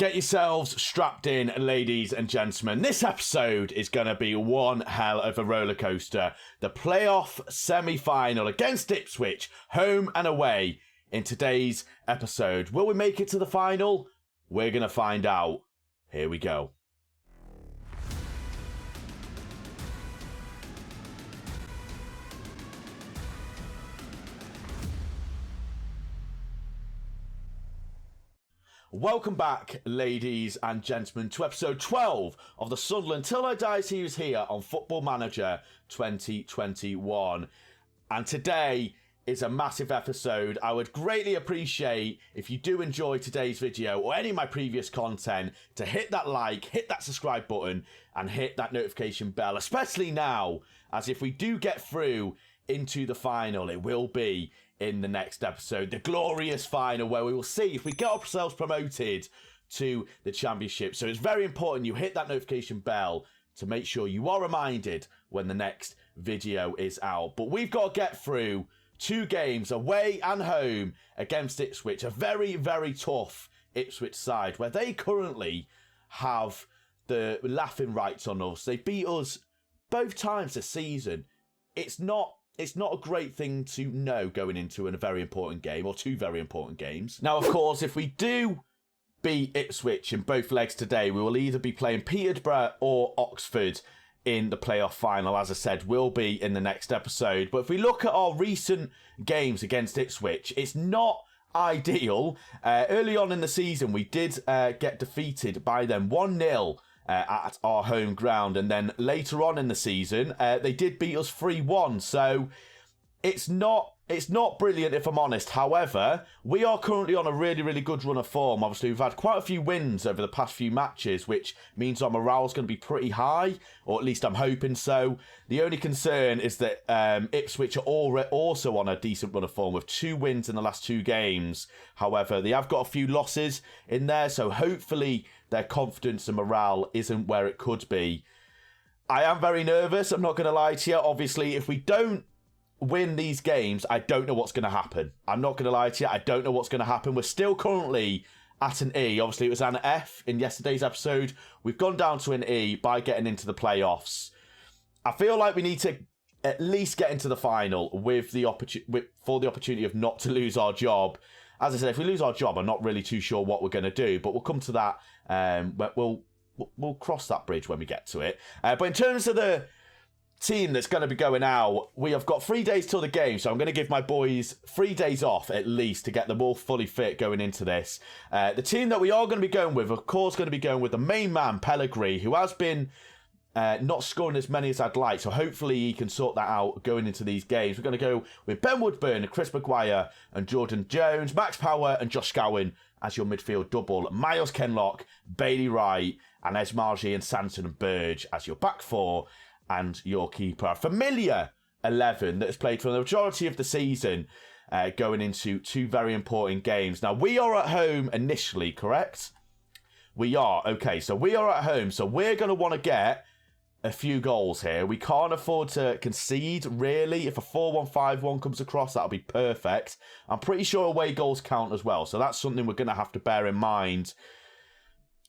Get yourselves strapped in, ladies and gentlemen. This episode is going to be one hell of a roller coaster. The playoff semi-final against Ipswich, home and away, in today's episode. Will we make it to the final? We're going to find out. Here we go. Welcome back, ladies and gentlemen, to episode 12 of the Sunderland Till I Die series here on Football Manager 2021. And today is a massive episode. I would greatly appreciate if you do enjoy today's video or any of my previous content to hit that like, hit that subscribe button and hit that notification bell, especially now, as if we do get through into the final, it will be in the next episode, the glorious final, where we will see if we get ourselves promoted to the championship. So it's very important you hit that notification bell to make sure you are reminded when the next video is out. But we've got to get through 2 games away and home against Ipswich, a very, very tough Ipswich side where they currently have the laughing rights on us. They beat us both times this season. It's not a great thing to know going into a very important game, or 2 very important games. Now, of course, if we do beat Ipswich in both legs today, we will either be playing Peterborough or Oxford in the playoff final. As I said, will be in the next episode. But if we look at our recent games against Ipswich, it's not ideal. Early on in the season, we did get defeated by them 1-0 at our home ground, and then later on in the season they did beat us 3-1, so it's not brilliant, if I'm honest. However, we are currently on a really good run of form. Obviously, we've had quite a few wins over the past few matches, which means our morale is going to be pretty high, or at least I'm hoping so. The only concern is that Ipswich are also on a decent run of form with 2 wins in the last 2 games. However, they have got a few losses in there, so hopefully their confidence and morale isn't where it could be. I am very nervous, I'm not going to lie to you. Obviously, if we don't win these games, I don't know what's going to happen. I'm not going to lie to you, I don't know what's going to happen. We're still currently at an E. Obviously, it was an F in yesterday's episode. We've gone down to an E by getting into the playoffs. I feel like we need to at least get into the final with the for the opportunity of not to lose our job. As I said, if we lose our job, I'm not really too sure what we're going to do, but we'll come to that. We'll cross that bridge when we get to it. But in terms of the team that's going to be going out, we have got 3 days till the game, so I'm going to give my boys 3 days off at least to get them all fully fit going into this. The team that we are going to be going with, of course, going to be going with the main man, Pellegrini, who has been not scoring as many as I'd like, so hopefully he can sort that out going into these games. We're going to go with Ben Woodburn, Chris Maguire and Jordan Jones, Max Power and Josh Scowen as your midfield double, Miles Kenlock, Bailey Wright and Esmargi and Sanson and Burge as your back 4 and your keeper. A familiar 11 that has played for the majority of the season going into 2 very important games. Now, we are at home initially, correct? We are. Okay, so we are at home, so we're going to want to get a few goals here. We can't afford to concede, really. If a 4-1, 5-1 comes across, that'll be perfect. I'm pretty sure away goals count as well, so that's something we're going to have to bear in mind.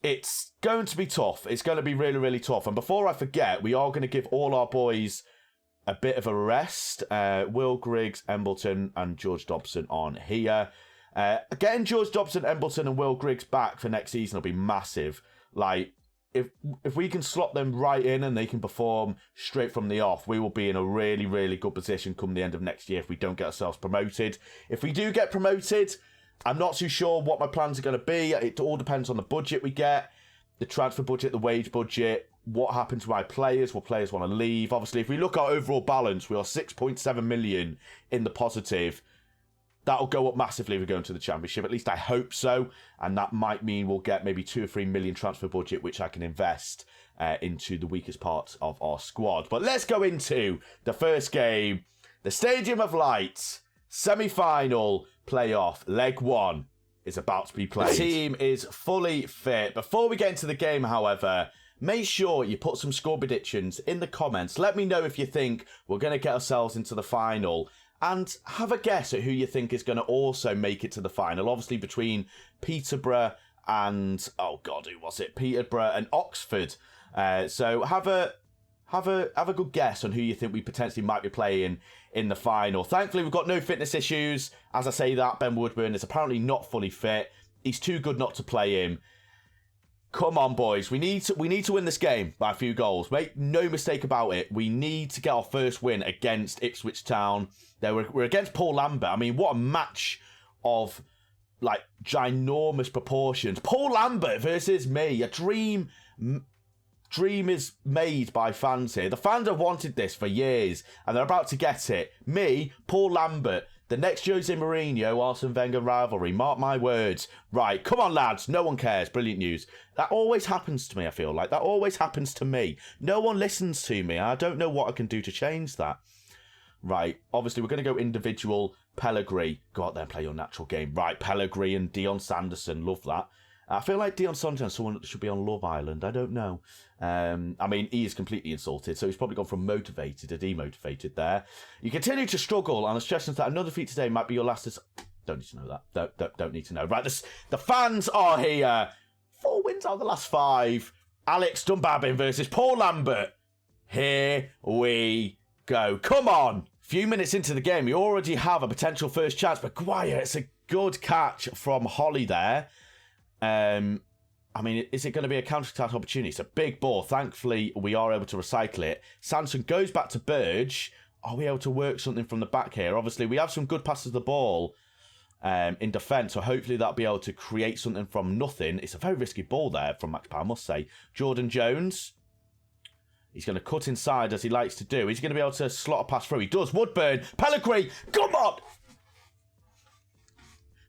It's going to be tough. It's going to be really tough. And before I forget, we are going to give all our boys a bit of a rest. Will Griggs, Embleton and George Dobson on here. Getting George Dobson, Embleton and Will Griggs back for next season will be massive. Like, if we can slot them right in and they can perform straight from the off, we will be in a really good position come the end of next year if we don't get ourselves promoted. If we do get promoted, I'm not too sure what my plans are going to be. It all depends on the budget we get, the transfer budget, the wage budget, what happens to my players, will players want to leave. Obviously, if we look at our overall balance, we are 6.7 million in the positive. That'll go up massively if we go into the championship. At least I hope so. And that might mean we'll get maybe 2 or 3 million transfer budget, which I can invest into the weakest parts of our squad. But let's go into the first game. The Stadium of Light semi-final playoff. Leg 1 is about to be played. The team is fully fit. Before we get into the game, however, make sure you put some score predictions in the comments. Let me know if you think we're going to get ourselves into the final. And have a guess at who you think is going to also make it to the final. Obviously, between Peterborough and, oh God, who was it? Peterborough and Oxford. So have a good guess on who you think we potentially might be playing in the final. Thankfully, we've got no fitness issues. As I say that, Ben Woodburn is apparently not fully fit. He's too good not to play him. Come on, boys. We need to win this game by a few goals. Make no mistake about it. We need to get our first win against Ipswich Town. We're against Paul Lambert. I mean, what a match of, like, ginormous proportions. Paul Lambert versus me. A dream is made by fans here. The fans have wanted this for years, and they're about to get it. Me, Paul Lambert, the next Jose Mourinho, Arsene Wenger rivalry. Mark my words. Right, come on, lads. No one cares. Brilliant news. That always happens to me, I feel like. That always happens to me. No one listens to me. I don't know what I can do to change that. Right, obviously, we're going to go individual. Pellegrini, go out there and play your natural game. Right, Pellegrini and Dion Sanderson. Love that. I feel like Dion Sanderson is someone that should be on Love Island. I don't know. I mean, he is completely insulted, so he's probably gone from motivated to demotivated there. You continue to struggle, and the suggestions that another defeat today might be your last... Don't need to know that. Don't need to know. Right, the fans are here. 4 wins out of the last 5. Alex Dunbabin versus Paul Lambert. Here we go. Come on. Few minutes into the game, you already have a potential first chance. Maguire, it's a good catch from Holly there. I mean, is it going to be a counter-attack opportunity? It's a big ball. Thankfully, we are able to recycle it. Sanson goes back to Burge. Are we able to work something from the back here? Obviously, we have some good passes of the ball in defence, so hopefully that'll be able to create something from nothing. It's a very risky ball there from Max Power, I must say. Jordan Jones. He's going to cut inside as he likes to do. He's going to be able to slot a pass through. He does. Woodburn. Pellegrini. Come on.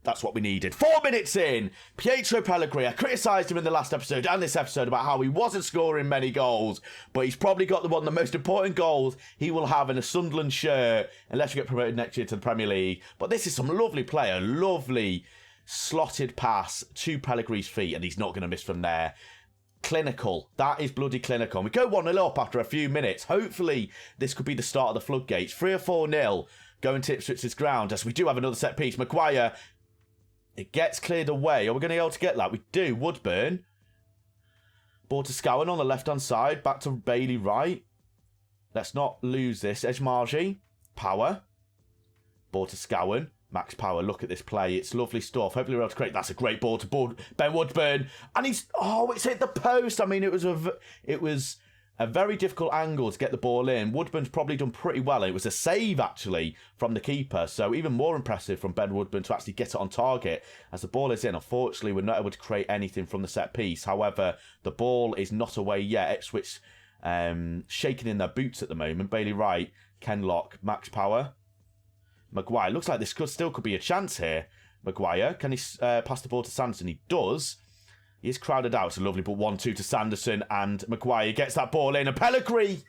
That's what we needed. 4 minutes in. Pietro Pellegrini. I criticised him in the last episode and this episode about how he wasn't scoring many goals, but he's probably got one of the most important goals he will have in a Sunderland shirt unless we get promoted next year to the Premier League. But this is some lovely play. A lovely slotted pass to Pellegrini's feet, and he's not going to miss from there. Clinical. That is bloody clinical. We go 1-0 up after a few minutes. Hopefully, this could be the start of the floodgates. 3 or 4-0 going to Ipswich's ground, as we do have another set piece. Maguire, it gets cleared away. Are we going to be able to get that? We do. Woodburn. Ball to Scowen on the left-hand side. Back to Bailey Wright. Let's not lose this. Ejmarji. Power. Ball to Scowen. Max Power, look at this play. It's lovely stuff. Hopefully we're able to create... That's a great ball to Ben Woodburn. And he's... Oh, it's hit the post. I mean, it was a very difficult angle to get the ball in. Woodburn's probably done pretty well. It was a save, actually, from the keeper. So even more impressive from Ben Woodburn to actually get it on target. As the ball is in, unfortunately, we're not able to create anything from the set piece. However, the ball is not away yet. Ipswich shaking in their boots at the moment. Bailey Wright, Ken Lock, Max Power. Maguire. Looks like this still could be a chance here. Maguire, can he pass the ball to Sanderson? He does. He is crowded out. It's a lovely but 1-2 to Sanderson, and Maguire gets that ball in. And Pellegrini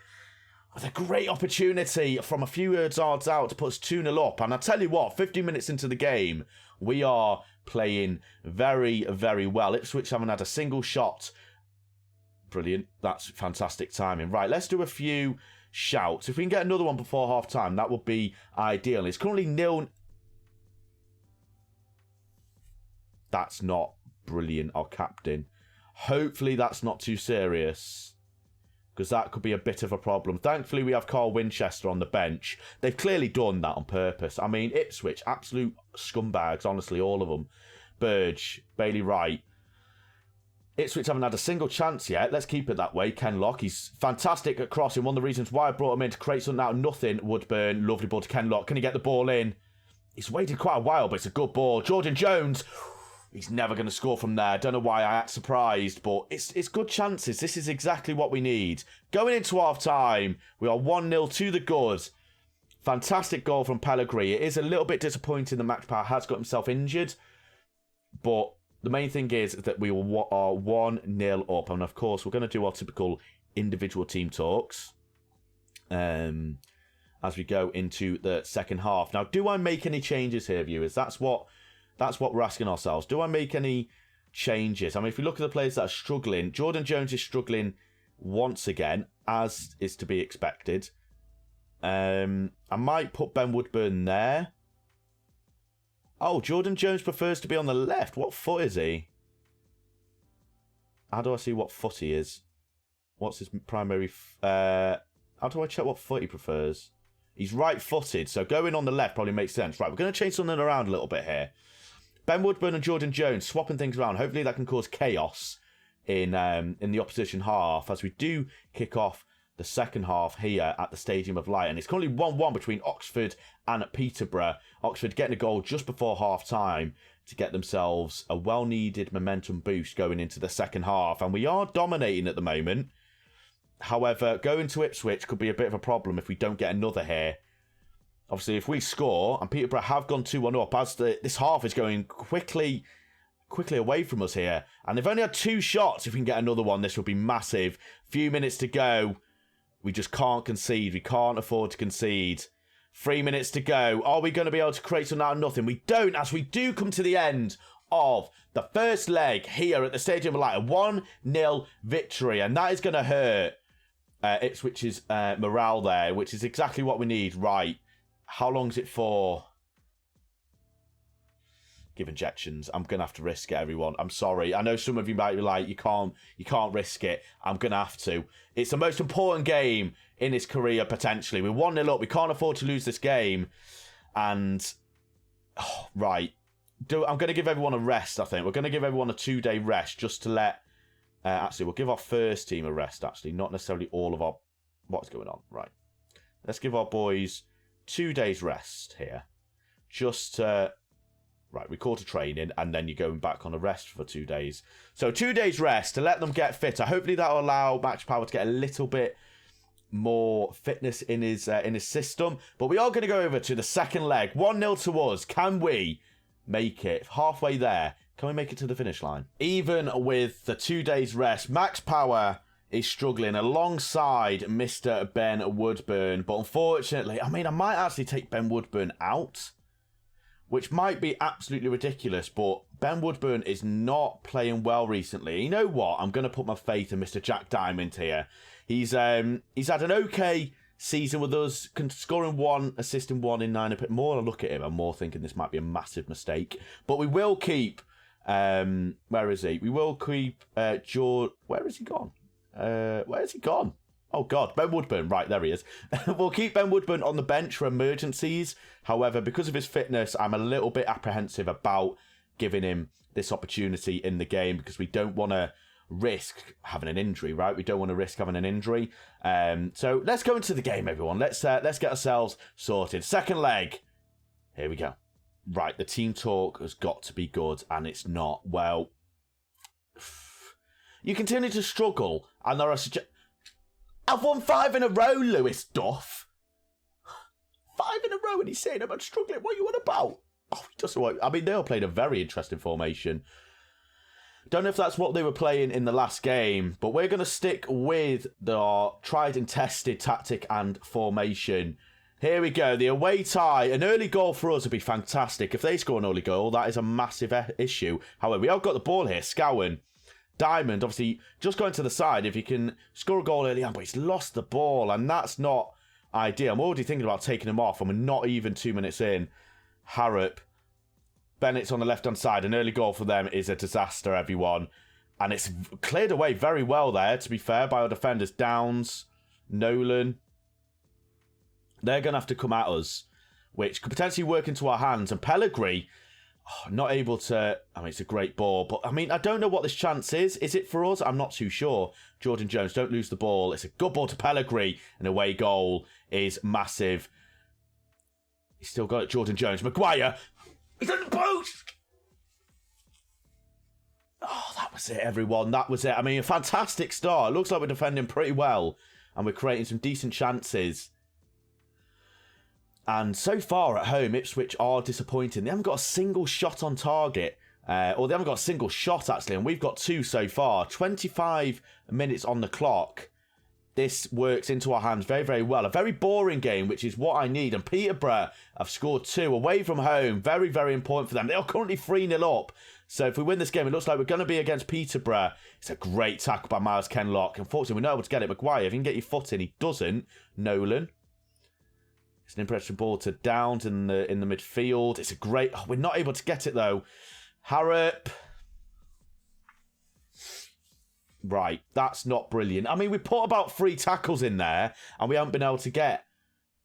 with a great opportunity from a few yards out to put us 2-0 up. And I tell you what, 15 minutes into the game, we are playing very, very well. Ipswich haven't had a single shot. Brilliant. That's fantastic timing. Right, let's do a few shouts. If we can get another one before half time, that would be ideal. It's currently 0. That's not brilliant, our captain. Hopefully that's not too serious, because that could be a bit of a problem. Thankfully we have Carl Winchester on the bench. They've clearly done that on purpose. I mean, Ipswich, absolute scumbags, honestly, all of them. Burge, Bailey Wright. Ipswich haven't had a single chance yet. Let's keep it that way. Ken Lock, he's fantastic at crossing. One of the reasons why I brought him in, to create something out of nothing. Woodburn, lovely ball to Ken Lock. Can he get the ball in? He's waited quite a while, but it's a good ball. Jordan Jones, he's never going to score from there. Don't know why I act surprised, but it's good chances. This is exactly what we need. Going into half-time, we are 1-0 to the good. Fantastic goal from Pellegrini. It is a little bit disappointing that Max Power has got himself injured, but the main thing is that we are 1-0 up. And, of course, we're going to do our typical individual team talks as we go into the second half. Now, do I make any changes here, viewers? That's what we're asking ourselves. Do I make any changes? I mean, if we look at the players that are struggling, Jordan Jones is struggling once again, as is to be expected. I might put Ben Woodburn there. Oh, Jordan Jones prefers to be on the left. What foot is he? How do I see what foot he is? What's his primary... how do I check what foot he prefers? He's right-footed, so going on the left probably makes sense. Right, we're going to change something around a little bit here. Ben Woodburn and Jordan Jones swapping things around. Hopefully that can cause chaos in the opposition half as we do kick off the second half here at the Stadium of Light. And it's currently 1-1 between Oxford and Peterborough. Oxford getting a goal just before half-time to get themselves a well-needed momentum boost going into the second half. And we are dominating at the moment. However, going to Ipswich could be a bit of a problem if we don't get another here. Obviously, if we score, and Peterborough have gone 2-1 up, as this half is going quickly away from us here. And they've only had 2 shots. If we can get another one, this will be massive. Few minutes to go. We just can't concede. We can't afford to concede. 3 minutes to go. Are we going to be able to create something out of nothing? We don't, as we do come to the end of the first leg here at the Stadium of Light. A 1-0 victory. And that is going to hurt Ipswich's morale there, which is exactly what we need. Right. How long is it for? Give injections. I'm going to have to risk it, everyone. I'm sorry. I know some of you might be like, you can't risk it. I'm going to have to. It's the most important game in his career, potentially. We're 1-0 up. We can't afford to lose this game. And, right. I'm going to give everyone a rest, I think. We're going to give everyone a 2-day rest just to let... actually, we'll give our first team a rest, actually. Not necessarily all of our... What's going on? Right. Let's give our boys 2 days rest here. Just to... Right, we call to training, and then you're going back on a rest for 2 days. So 2 days rest to let them get fitter. Hopefully that will allow Max Power to get a little bit more fitness in his system. But we are going to go over to the second leg. 1-0 to us. Can we make it halfway there? Can we make it to the finish line? Even with the 2 days rest, Max Power is struggling alongside Mr. Ben Woodburn. But unfortunately, I mean, I might actually take Ben Woodburn out, which might be absolutely ridiculous, but Ben Woodburn is not playing well recently. You know what? I'm going to put my faith in Mr. Jack Diamond here. He's had an okay season with us, scoring 1, assisting 1 in 9. A bit more I look at him, I'm more thinking this might be a massive mistake. But we will keep... where is he? We will keep George... Where has he gone? Where has he gone? Oh, God. Ben Woodburn. Right, there he is. We'll keep Ben Woodburn on the bench for emergencies. However, because of his fitness, I'm a little bit apprehensive about giving him this opportunity in the game because we don't want to risk having an injury, right? We don't want to risk having an injury. So let's go into the game, everyone. Let's get ourselves sorted. Second leg. Here we go. Right, the team talk has got to be good, and it's not. Well, you continue to struggle, and there are... I've won 5 in a row, Lewis Duff. 5 in a row, and he's saying I'm struggling. What are you on about? Oh, he doesn't want... I mean, they all played a very interesting formation. Don't know if that's what they were playing in the last game, but we're going to stick with our tried and tested tactic and formation. Here we go. The away tie. An early goal for us would be fantastic. If they score an early goal, that is a massive issue. However, we have got the ball here. Scowen. Diamond, obviously, just going to the side. If he can score a goal early on, but he's lost the ball, and that's not ideal. I'm already thinking about taking him off, and we're not even 2 minutes in. Harrop. Bennett's on the left-hand side. An early goal for them is a disaster, everyone. And it's cleared away very well there, to be fair, by our defenders. Downs, Nolan. They're going to have to come at us, which could potentially work into our hands. And Pellegrini, not able to... I mean, it's a great ball, but I mean, I don't know what this chance is. Is it for us? I'm not too sure. Jordan Jones, don't lose the ball. It's a good ball to Pellegrini. An away goal is massive. He's still got it. Jordan Jones. Maguire. He's on the post. Oh, that was it, everyone. That was it. I mean, a fantastic start. It looks like we're defending pretty well, and we're creating some decent chances. And so far at home, Ipswich are disappointing. They haven't got a single shot on target. Or they haven't got a single shot, actually. And we've got 2 so far. 25 minutes on the clock. This works into our hands very, very well. A very boring game, which is what I need. And Peterborough have scored 2 away from home. Very, very important for them. They are currently 3-0 up. So if we win this game, it looks like we're going to be against Peterborough. It's a great tackle by Miles Kenlock. Unfortunately, we're not able to get it. Maguire, if you can get your foot in, he doesn't. Nolan. It's an impressive ball to Downs in the midfield. It's a great... Oh, we're not able to get it, though. Harrop. Right, that's not brilliant. I mean, we put about 3 tackles in there, and we haven't been able to get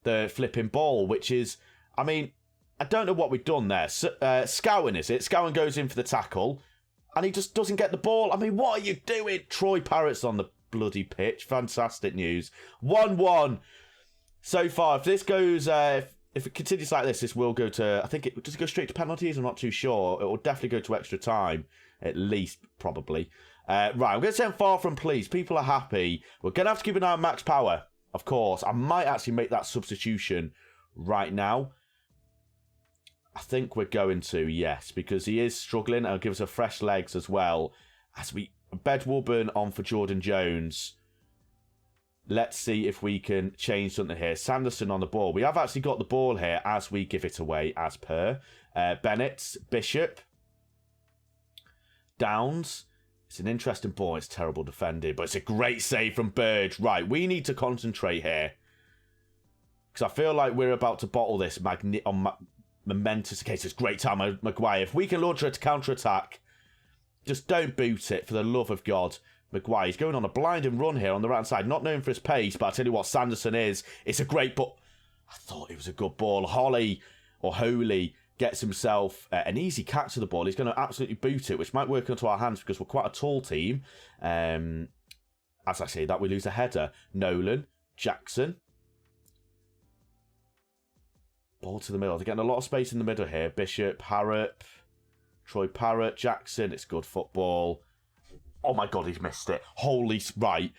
the flipping ball, which is, I mean, I don't know what we've done there. Scowen, is it? Scowen goes in for the tackle, and he just doesn't get the ball. I mean, what are you doing? Troy Parrott's on the bloody pitch. Fantastic news. 1-1 so far. If this goes, if it continues like this will go to, I think does it go straight to penalties? I'm not too sure. It will definitely go to extra time, at least, probably. Right, I'm going to send far from please. People are happy. We're going to have to keep an eye on Max Power, of course. I might actually make that substitution right now. I think we're going to, yes, because he is struggling. It'll give us a fresh legs as well. As we bed Woburn on for Jordan Jones. Let's see if we can change something here. Sanderson on the ball. We have actually got the ball here as we give it away, as per. Bennett, Bishop, Downs. It's an interesting ball. It's terrible defended, but it's a great save from Burge. Right, we need to concentrate here. Because I feel like we're about to bottle this momentous case. It's great time, Maguire. If we can launch it to counter-attack, just don't boot it, for the love of God. Maguire, he's going on a blinding run here on the right side. Not known for his pace, but I tell you what, Sanderson is. It's a great ball. I thought it was a good ball. Holy gets himself an easy catch of the ball. He's going to absolutely boot it, which might work into our hands because we're quite a tall team. As I say that, we lose a header. Nolan, Jackson. Ball to the middle. They're getting a lot of space in the middle here. Bishop, Harrop, Troy Parrott, Jackson. It's good football. Oh my God, he's missed it. Right.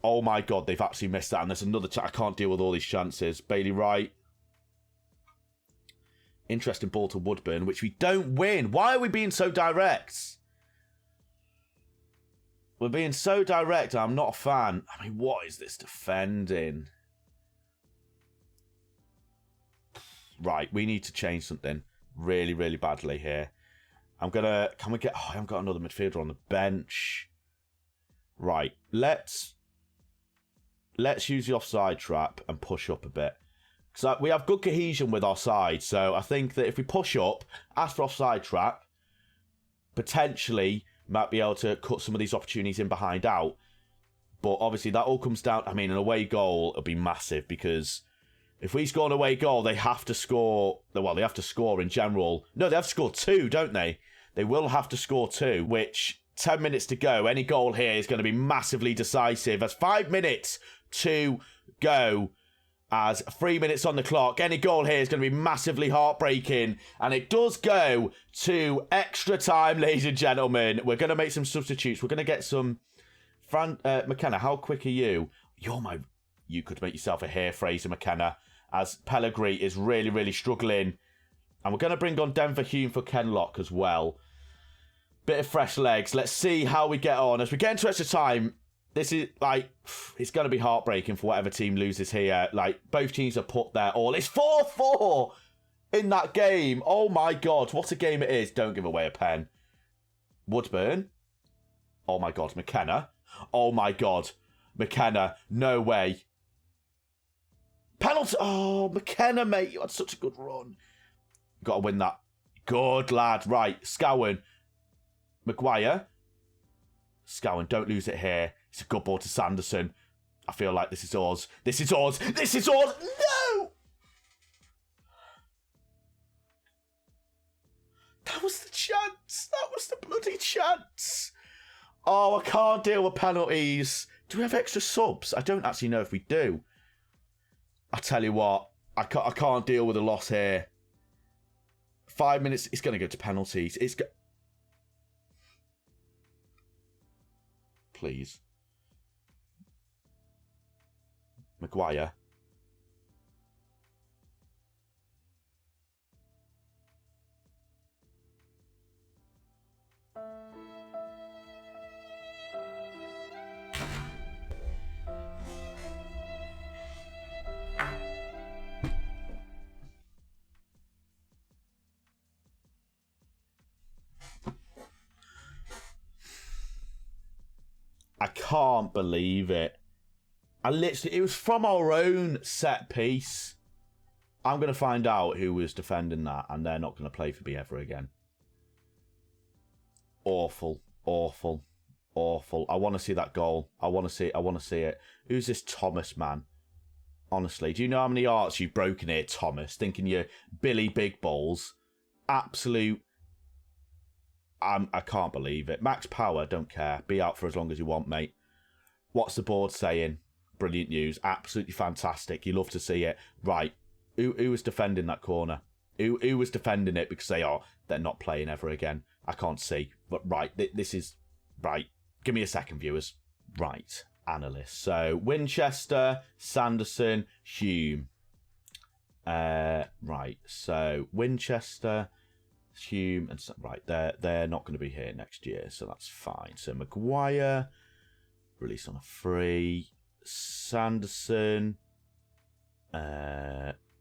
Oh my God, they've actually missed that. And there's another I can't deal with all these chances. Bailey Wright. Interesting ball to Woodburn, which we don't win. Why are we being so direct? We're being so direct. I'm not a fan. I mean, what is this defending? Right, we need to change something really, really badly here. Can we get, I haven't got another midfielder on the bench. Right, let's use the offside trap and push up a bit. Because we have good cohesion with our side, so I think that if we push up, ask for offside trap, potentially might be able to cut some of these opportunities in behind out. But obviously that all comes down, I mean, an away goal will be massive because if we score an away goal, they have to score, well, they have to score in general. No, they have to score 2, don't they? They will have to score 2, which 10 minutes to go. Any goal here is going to be massively decisive. As 5 minutes to go, as 3 minutes on the clock. Any goal here is going to be massively heartbreaking. And it does go to extra time, ladies and gentlemen. We're going to make some substitutes. We're going to get some... McKenna, how quick are you? You could make yourself a hair, Fraser McKenna, as Pellegrini is really, really struggling. And we're going to bring on Denver Hume for Kenlock as well. Bit of fresh legs. Let's see how we get on. As we get into extra time, this is, it's going to be heartbreaking for whatever team loses here. Both teams have put their all. It's 4-4 in that game. Oh, my God. What a game it is. Don't give away a pen. Woodburn. Oh, my God. McKenna. Oh, my God. McKenna. No way. Penalty. Oh, McKenna, mate. You had such a good run. Got to win that. Good, lad. Right. Scowen. Maguire. Scowen, don't lose it here. It's a good ball to Sanderson. I feel like this is ours. This is ours. This is ours. No! That was the chance. That was the bloody chance. Oh, I can't deal with penalties. Do we have extra subs? I don't actually know if we do. I tell you what, I can't deal with a loss here. 5 minutes, it's going to go to penalties. Please. Maguire. I can't believe it. It was from our own set piece. I'm going to find out who was defending that, and they're not going to play for me ever again. Awful, awful, awful. I want to see that goal. I want to see it. Who's this Thomas man? Honestly, do you know how many arts you've broken here, Thomas? Thinking you're Billy Big Balls. Absolute. I can't believe it. Max Power, don't care. Be out for as long as you want, mate. What's the board saying? Brilliant news. Absolutely fantastic. You love to see it. Right. Who was defending that corner? Who was defending it? Because they're not playing ever again. I can't see. But right, this is... Right. Give me a second, viewers. Right. Analysts. So, Winchester, Sanderson, Hume. Right. So, Winchester, Hume, and... Right. They're not going to be here next year, so that's fine. So, Maguire, released on a free. Sanderson...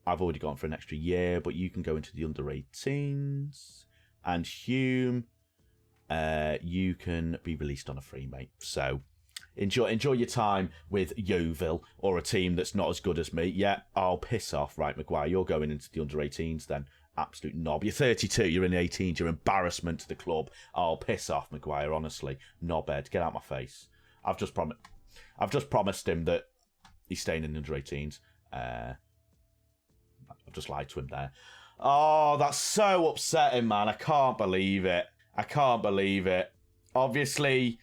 I've already gone for an extra year, but you can go into the under-18s. And Hume, you can be released on a free, mate. So enjoy your time with Yeovil or a team that's not as good as me. Yeah, I'll piss off. Right, Maguire, you're going into the under-18s then. Absolute knob. You're 32, you're in the 18s, you're embarrassment to the club. I'll piss off, Maguire, honestly. Knobhead, get out my face. I've just promised him that he's staying in the under-18s. I've just lied to him there. Oh, that's so upsetting, man. I can't believe it. Obviously,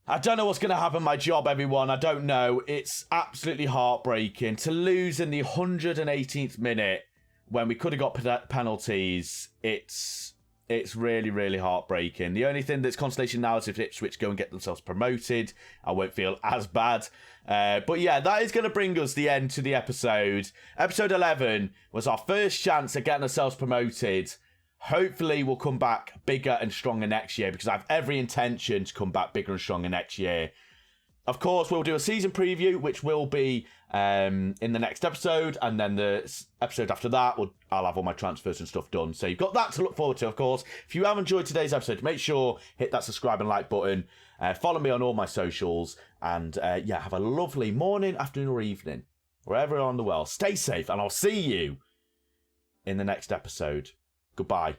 I don't know what's going to happen to my job, everyone. I don't know. It's absolutely heartbreaking. To lose in the 118th minute when we could have got penalties, it's really, really heartbreaking. The only thing that's consolation now is if Ipswich go and get themselves promoted, I won't feel as bad. But yeah, that is going to bring us the end to the episode. Episode 11 was our first chance at getting ourselves promoted. Hopefully we'll come back bigger and stronger next year, because I have every intention to come back bigger and stronger next year. Of course, we'll do a season preview, which will be in the next episode. And then the episode after that, I'll have all my transfers and stuff done. So you've got that to look forward to, of course. If you have enjoyed today's episode, make sure hit that subscribe and like button. Follow me on all my socials. And yeah, have a lovely morning, afternoon or evening, wherever you are in the world. Stay safe, and I'll see you in the next episode. Goodbye.